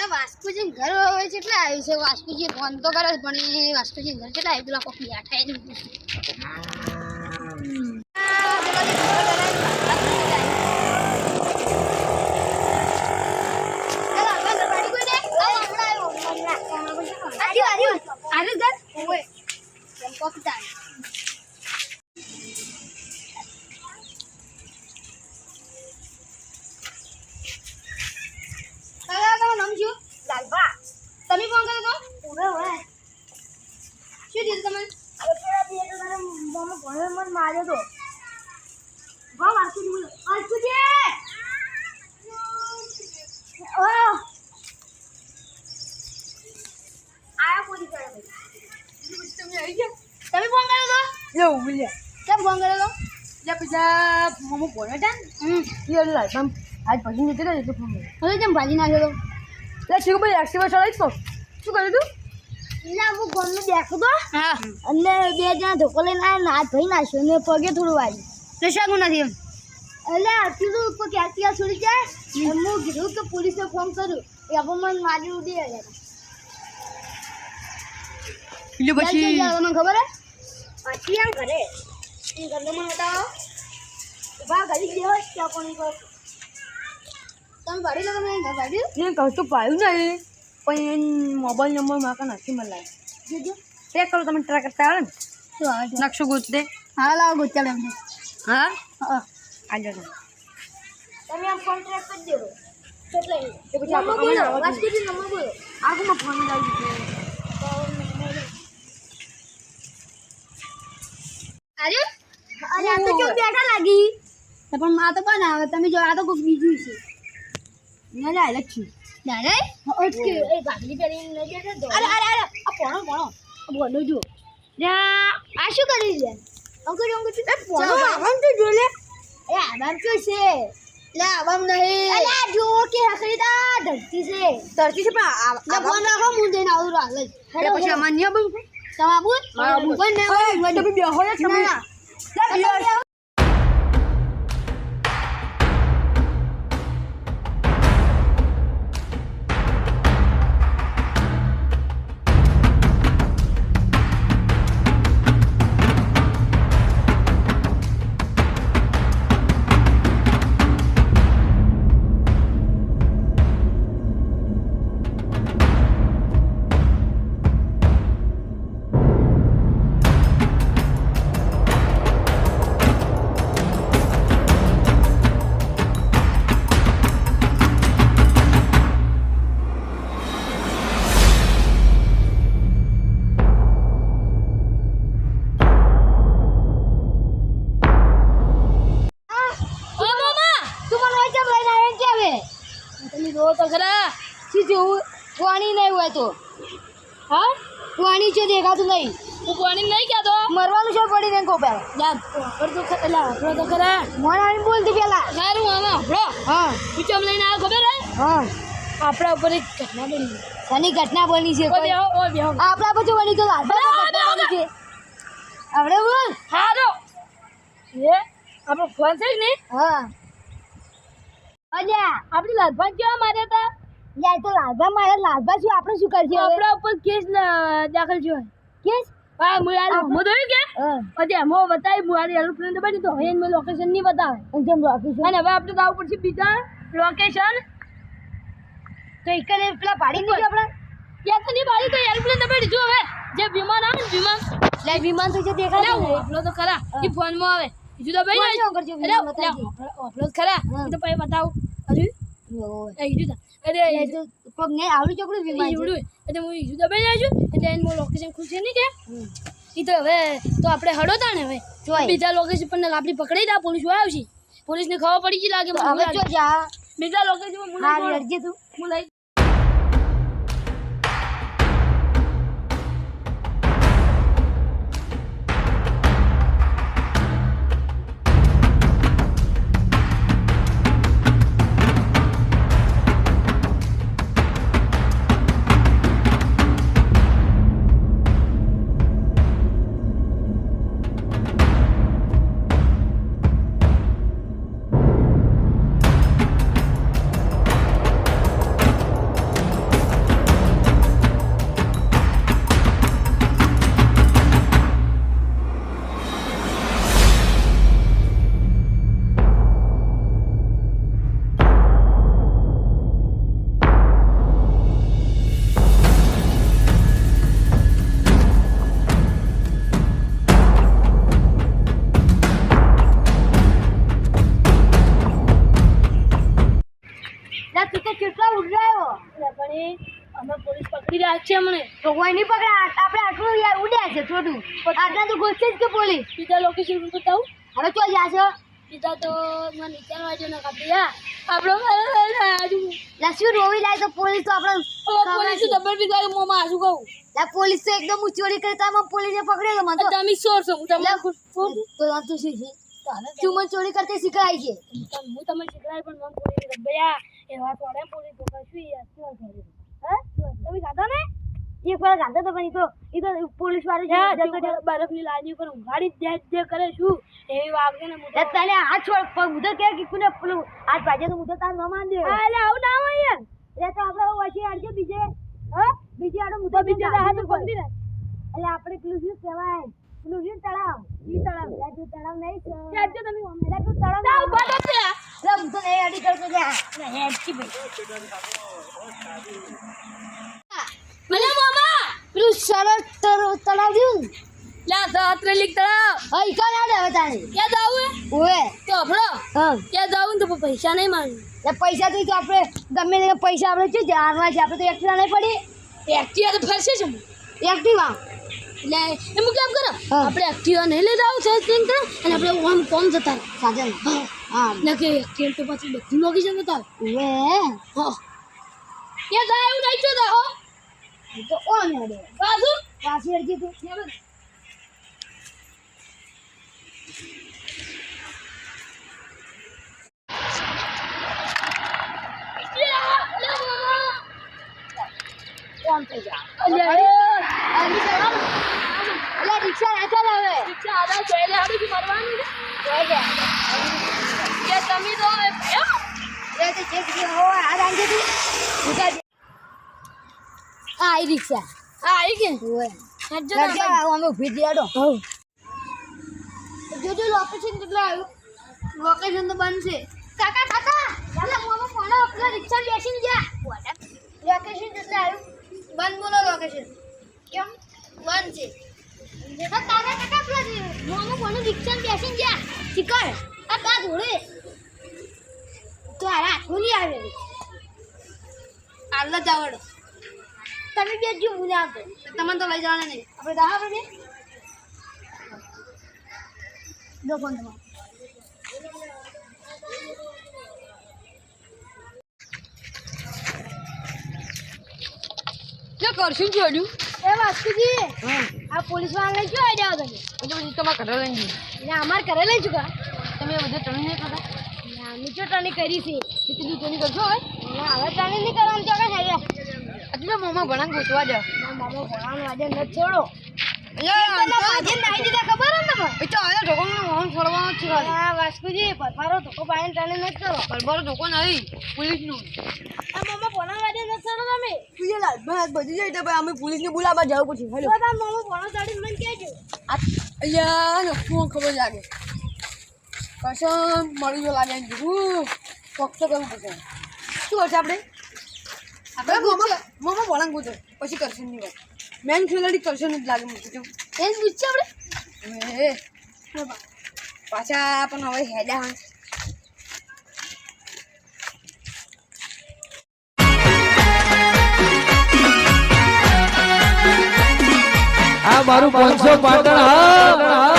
વાસ્કુજી ઘર હવે કેટલા આવ્યું છે વાસ્કુજી ફોન તો કરે પણ એ વાસ્કુજી ઘર કેટલા આવ્યું પેલા કોક બેઠા તમે ફોન કર્યો તો શું થયું તમે મને માર્યો તો વાહ વાસ્કુજી આયા પોલીસ તમે ફોન કર્યો તો એવું બોલ્યા કેમ ફોન કર્યો તો એટલે બીજા મમ્મી ભણ્યો હતા ને લાઈફ આજ પછી જતો રહ્યો તો ફોન હવે કેમ ભાજી નાખ્યો તો એટલે શીખો ભાઈ એક્ટિવા ચલાવીશ તો શું કર્યું તું એટલે હું ફોનમાં દેખો તો હા અને બે જણા ધોકો લઈને આવ્યા હાથ ભાઈ નાખ્યો ને પગે થોડું વાગ્યું તો શાકું નથી એમ એટલે કીધું કોઈ ક્યાંથી છોડી જાય હું કીધું કે પોલીસને ફોન કર્યું એ આપણને મને મારી ઉડી ગયા એટલે પછી તમને ખબર હે પાછી આમ ઘરે એ ઘરને મને બતાવો ઉભા ઘડી દેવો ક્યાં પણ તમે ભાડી લો તમે ઘર ભાડ્યું એને કશું પાયું નહીં પણ મોબાઈલ નંબર મારા નથી મળે જોજો ચેક કરો તમે ટ્રાય કરતા આવે ને શું આવે છે નકશો ગોતતે હા લાવો ગોચાડે એમને હા હા આજે તમે આમ ફોન ટ્રેક કરી દેવો એટલે એ પછી આપણે બોલો વાસ્કુજી નંબર બોલો આગળમાં ફોન લાવી દીધો અરે અરે આ તો કેમ બેઠા લાગી પણ માં તો કોણ આવે તમે જો આ તો કોઈ બીજું છે ના ના લખી દાદા ઓકે એ ગાડી પેરીને લઈ જશે તો અરે અરે અરે આ પોણો બોલો જો આ શું કરી લે અંકલ એ પોણો આમ તો જો લે એ આરામ તો છે લે આરામ નહીં અરે જો કે હકરીદા ધરતી છે પણ ફોન રાખો હું જઈને આવું હાલ જ એટલે પછી અમાર નિયા બન તમાબુ કોઈ ને તમે બેહો ને તમે ના તમે જો તો ખરા શું થયું પાણી નહીં હોય તો હા પાણી છે દેખાતું નહીં તું પાણી નહીં કહેતો મરવાનું છે પડી ને કો પેલા યાર પર તો એટલે આપણો તો ખરા મને આવીને બોલતી પેલા સારું આમાં આપણો હા વિચમ લઈને આવ્યો ખબર હે હા આપણા ઉપર એક ઘટના બની શની ઘટના બની છે ઓ બેહો આપણા પછી બની તો ઘટના બની છે આપણે બોલ હારો એ આપણો ફોન છે ને હા અલ્યા આપણી લાલભાઈ કેવા માર્યા હતા યાર તો લાલભા મારે લાલભા શું આપણે શું કરશે આપણા ઉપર કેસ દાખલ થયો કેસ હા મુરારી મો જોયું કે હા અજે મો બતાવી મુરારી એરોપ્લેન તો બની તો હવે એનું લોકેશન નહીં બતાવે જેમ ઓફિસ અને હવે આપણે જવું પડશે બીજા લોકેશન તો એકલે પેલા પાડી દીધી આપણે ત્યાં તો નહીં પાડી તો એરોપ્લેન તો બની જો હવે જે વિમાન આવે ને વિમાન લે વિમાન તો જે દેખાય છે આપણો તો ખરા એ ફોનમાં આવે બીજું તો ભાઈ શું કરજો વિમાન બતાવજો આપણો ખરા એ તો પછી બતાવું હજુ એ બીજું અરે એ તો કોક ને આવડું ચોકડું વિમાન છે એવડું એટલે હું બીજું તો ભાઈ આવી છું એટલે એનું લોકેશન ખુલશે નહીં કે એ તો હવે તો આપણે હડો તા ને હવે બીજા લોકેશન પર આપણી પકડી દા પોલીસ આવશે પોલીસને ખબર પડી ગઈ લાગે હવે જો જા બીજા લોકેશન હા લડજે તું હું લઈ તું તો કેટલા ઉડાયો પણ એ અમે પોલીસ પકડી રહ્યા છે અમને તો કોઈ નહીં પકડા આપણે આટલું યાર ઉડ્યા છે થોડું આટલા તો ગોચે જ કે પોલીસ બીજા લોકેશન પર બતાવું હવે તો જા છો બીજા તો મને નીચાણ વાજો ના કાપી આપણો લસ્યુ રોવી લાય તો પોલીસ તો આપણે પોલીસ ડબલ બી ગાડી મોમાં આસુ કહું પોલીસ તો એકદમ ચોરી કરતા મને પોલીસે પકડ્યો તો મને તમે સોર છો હું તમને તો તું શીખી તું મને ચોરી કરતી શીખવાય છે હું તમને શીખવાય પણ મને પોલીસ ભૈયા એ વાત વાળે પોલીસ તો કશું યાર તમે ગાતા ને એક વાર ગાતા તો પણ એ તો પોલીસ વાળો બરફની લાદી ઉપર ઉઘાડી જે કરે શું એવી વાગે ને તને હાથ છોડ પગ મુદો કે કીકુને પેલું હાથ ભાજે તો મુદો તાર ન માન દે એટલે આવું ના હોય યાર એટલે તો આપણે વચ્ચે આડજો બીજે હા બીજે આડો મુદો બીજે હાથ પકડી ને એટલે આપણે પેલું શું કહેવાય પેલું શું તળાવ ઈ તળાવ તું તળાવ નહીં છે ચાલજો તમે એટલે તું તળાવ ના ઉભા તો છે એટલે મુદો નહીં અડી કરતો જા હેડકી ભાઈ અલે મામા પેલું સરળ તળાવ રહ્યું લા સાત્રે લીક તળાવ હા ઈ કાં ના હવે તારે ક્યાં જાવું ઓએ તો આપણો હા ક્યાં જાવું ને તો પૈસા નહીં માંગી એટલે પૈસા તો આપણે ગમે તે પૈસા આપણે શું જાણવા છે આપણે તો એક્ટિવા નહીં પડી એક્ટિવા તો ફરશે છે એક્ટિવા એટલે એમ કેમ કરો હા. આપણે એક્ટિવા નહીં લઈ જાવ છે તેમ કરો અને આપણે ઓમ કોમ જતા રહે. સાજન હા ને કે એક્ટિવા તો પછી બધું લોકેશન જતા ઓએ હા ક્યાં જાય એવું નહીં છો હો તો ઓન હેડે પાછું પાછી અરજી તું કોણ થઈ જા અલ્યા રિક્ષા નાખા હવે રિક્ષા આડા જોઈને આડું મરવાનું ને જોઈ લે કે તમે તો ભયો એ તો જે કે હો આ રાંજે તું ઉતા આ ઈ રિક્ષા આવી કે ઓએ હજુ જગ્યા અમે ઉભી દેડો હો જોજો લોકેશન કેટલા આવ્યું લોકેશન તો બંધ છે કાકા કાકા ચાલો મોમાં ફોન આપલા રિક્ષા બેસીને જા લોકેશન કેટલા આવ્યું બંધ બોલો લોકેશન કેમ બંધ છે કાકા કાકા પેલા મોમાં ફોન રિક્ષા બેસીને જા શીકર આ કા જોડે તો આ હાથમાં નહીં આવે આટલા જાવડો તમે બે જો હું આવતો તમને તો લઈ જવાના નહીં આપણે દા આપણે દો ફોન તમારો કે કરશું જોડ્યું એ વાસ્તુજી હા આ પોલીસ વાળા લઈ ક્યાં આવ્યા તમે એટલે તમારા ઘરે લઈને જઈએ એટલે અમાર ઘરે લઈ ચુકા તમે બધે ટર્ન નહીં કરતા નીચે ટર્નિંગ કરી છે કેટલી ટર્નિંગ કરશો હવે હવે ટર્નિંગ નહીં કરવાનું તો આગળ હેડ્યા એટલે મોમાં ભણાંગ ગોતવા જાવ મામા ભણાવવાનું આજે નથી છોડો એટલે આજે નાઈ દીધા ખબર હે ને એ તો હવે ઢોકોનો મોહન છોડવાનો જ છે ખાલી હા વાસ્તુજી પથારો ધોકો પાડીને ટર્નિંગ નથી કરો બરબર ઢોકો નહીં પોલીસનું આ મામા ભણાવવા આજે નથી છોડો તમે તું એ લાલભાઈ બધી જાય તો ભાઈ અમે પોલીસને બોલાવવા જવું પછી હેલો તો તાર મામા ભણાવ ચાડીને મને કહેજો અહીંયા શું ખબર લાગે કસમ મળી જો લાગે કીધું ફક્ત કરવું પડશે શું કરશે આપણે મોમાં ભણાંગ ગોતો પછી કરશે નહીં વાત મેન ખેલાડી કરશે નહીં લાગે મને તો એ જ પૂછશે આપણે એ પાછા પણ હવે હેડા આ મારું 500 પાટણ હા